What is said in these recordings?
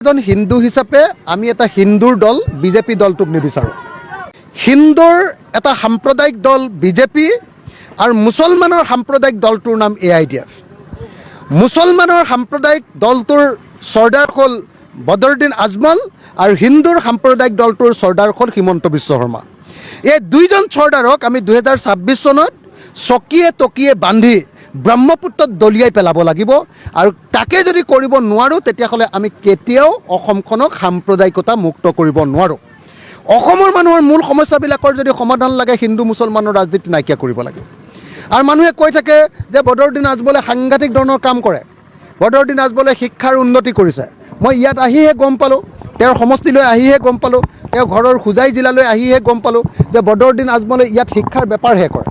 এজন হিন্দু হিচাপে আমি এটা হিন্দুৰ দল বিজেপি দলটোক নিবিচাৰোঁ। হিন্দুৰ এটা সাম্প্ৰদায়িক দল বিজেপি আৰু মুছলমানৰ সাম্প্ৰদায়িক দলটোৰ নাম AIDF। মুছলমানৰ সাম্প্ৰদায়িক দলটোৰ চৰ্দাৰ হ'ল বদৰুদ্দিন আজমল আৰু হিন্দুৰ সাম্প্ৰদায়িক দলটোৰ চৰ্দাৰ হ'ল হিমন্ত বিশ্ব শৰ্মা। এই দুইজন চৰ্দাৰক আমি 2026 চনত চকীয়ে টকীয়ে বান্ধি ব্ৰহ্মপুত্ৰত দলিয়াই পেলাব লাগিব আৰু তাকে যদি কৰিব নোৱাৰোঁ তেতিয়াহ'লে আমি কেতিয়াও অসমখনক সাম্প্ৰদায়িকতা মুক্ত কৰিব নোৱাৰোঁ। অসমৰ মানুহৰ মূল সমস্যাবিলাকৰ যদি সমাধান লাগে হিন্দু মুছলমানৰ ৰাজনীতি নাইকিয়া কৰিব লাগে। আৰু মানুহে কৈ থাকে যে বদৰুদ্দিন আজমলে সাংঘাতিক ধৰণৰ কাম কৰে, বদৰুদ্দিন আজমলে শিক্ষাৰ উন্নতি কৰিছে। মই ইয়াত আহিহে গম পালোঁ, তেওঁৰ সমষ্টিলৈ আহিহে গম পালোঁ, তেওঁ ঘৰৰ হোজাই জিলালৈ আহিহে গম পালোঁ যে বদৰুদ্দিন আজমলে ইয়াত শিক্ষাৰ বেপাৰহে কৰে।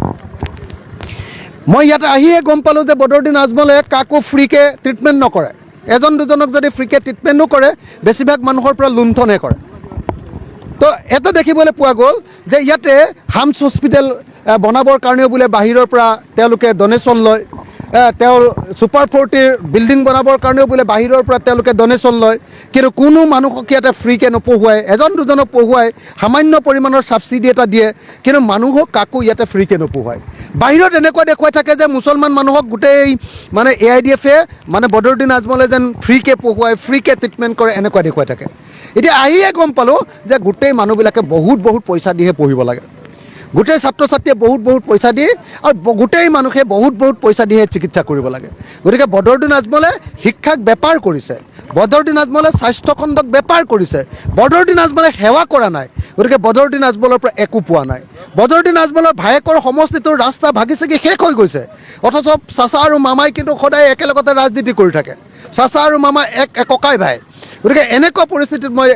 মই ইয়াত আহিয়ে গম পালোঁ যে বদৰুদ্দিন আজমলে কাকো ফ্ৰীকৈ ট্ৰিটমেণ্ট নকৰে, এজন দুজনক যদি ফ্ৰীকৈ ট্ৰিটমেণ্টো কৰে বেছিভাগ মানুহৰ পৰা লুণ্ঠনহে কৰে। তো এটা দেখিবলৈ পোৱা গ'ল যে ইয়াতে হামছ হস্পিটেল বনাবৰ কাৰণেও বোলে বাহিৰৰ পৰা তেওঁলোকে ডনেশ্যন লয়, তেওঁৰ ছুপাৰ 40 বিল্ডিং বনাবৰ কাৰণেও বোলে বাহিৰৰ পৰা তেওঁলোকে ডনেশ্যন লয়, কিন্তু কোনো মানুহক ইয়াতে ফ্ৰীকৈ নপঢ়ুৱাই, এজন দুজনক পঢ়ুৱাই সামান্য পৰিমাণৰ ছাবচিডি এটা দিয়ে, কিন্তু মানুহক কাকো ইয়াতে ফ্ৰীকৈ নপঢ়ুৱায়। বাহিৰত এনেকুৱা দেখুৱাই থাকে যে মুছলমান মানুহক গোটেই মানে AIDF-এ মানে বদৰুদ্দিন আজমলে যেন ফ্ৰীকৈ পঢ়ুৱাই, ফ্ৰীকৈ ট্ৰিটমেণ্ট কৰে, এনেকুৱা দেখুৱাই থাকে। এতিয়া আহিয়ে গম পালোঁ যে গোটেই মানুহবিলাকে বহুত পইচা দিহে পঢ়িব লাগে, গোটেই ছাত্ৰ ছাত্ৰীয়ে বহুত পইচা দিয়ে আৰু গোটেই মানুহে বহুত পইচা দিহে চিকিৎসা কৰিব লাগে। গতিকে বদৰুদ্দিন আজমলে শিক্ষাক বেপাৰ কৰিছে, বদৰুদ্দিন আজমলে স্বাস্থ্যখণ্ডক বেপাৰ কৰিছে, বদৰুদ্দিন আজমলে সেৱা কৰা নাই। গতিকে বদৰুদ্দিন আজমলৰ পৰা একো পোৱা নাই। বদৰুদ্দিন আজমলৰ ভায়েকৰ সমষ্টিটোৰ ৰাস্তা ভাগি চাগি শেষ হৈ গৈছে, অথচ চাচা আৰু মামাই কিন্তু সদায় একেলগতে ৰাজনীতি কৰি থাকে। চাচা আৰু মামা ককাই ভাই। গতিকে এনেকুৱা পৰিস্থিতিত মই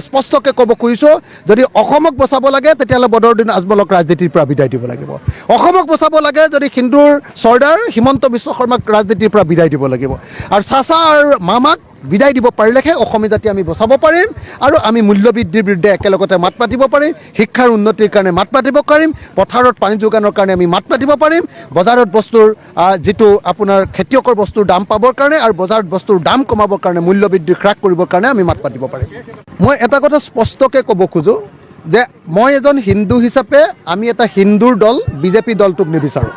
স্পষ্টকৈ ক'ব খুজিছোঁ, যদি অসমক বচাব লাগে তেতিয়াহ'লে বদৰুদ্দিন আজমলক ৰাজনীতিৰ পৰা বিদায় দিব লাগিব। অসমক বচাব লাগে যদি হিন্দুৰ চৰ্দাৰ হিমন্ত বিশ্ব শৰ্মাক ৰাজনীতিৰ পৰা বিদায় দিব লাগিব। আৰু চাচা আৰু মামাক বিদায় দিব পাৰিলেহে অসমীয়া জাতি আমি বচাব পাৰিম আৰু আমি মূল্যবৃদ্ধিৰ বিৰুদ্ধে একেলগতে মাত মাতিব পাৰিম, শিক্ষাৰ উন্নতিৰ কাৰণে মাত মাতিব পাৰিম, পথাৰত পানী যোগানৰ কাৰণে আমি মাত মাতিব পাৰিম, বজাৰত বস্তুৰ যিটো আপোনাৰ খেতিয়কৰ বস্তুৰ দাম পাবৰ কাৰণে আৰু বজাৰত বস্তুৰ দাম কমাবৰ কাৰণে, মূল্যবৃদ্ধি হ্ৰাস কৰিবৰ কাৰণে আমি মাত মাতিব পাৰিম। মই এটা কথা স্পষ্টকৈ ক'ব খোজোঁ যে মই এজন হিন্দু হিচাপে আমি এটা হিন্দুৰ দল বিজেপি দলটোক নিবিচাৰোঁ।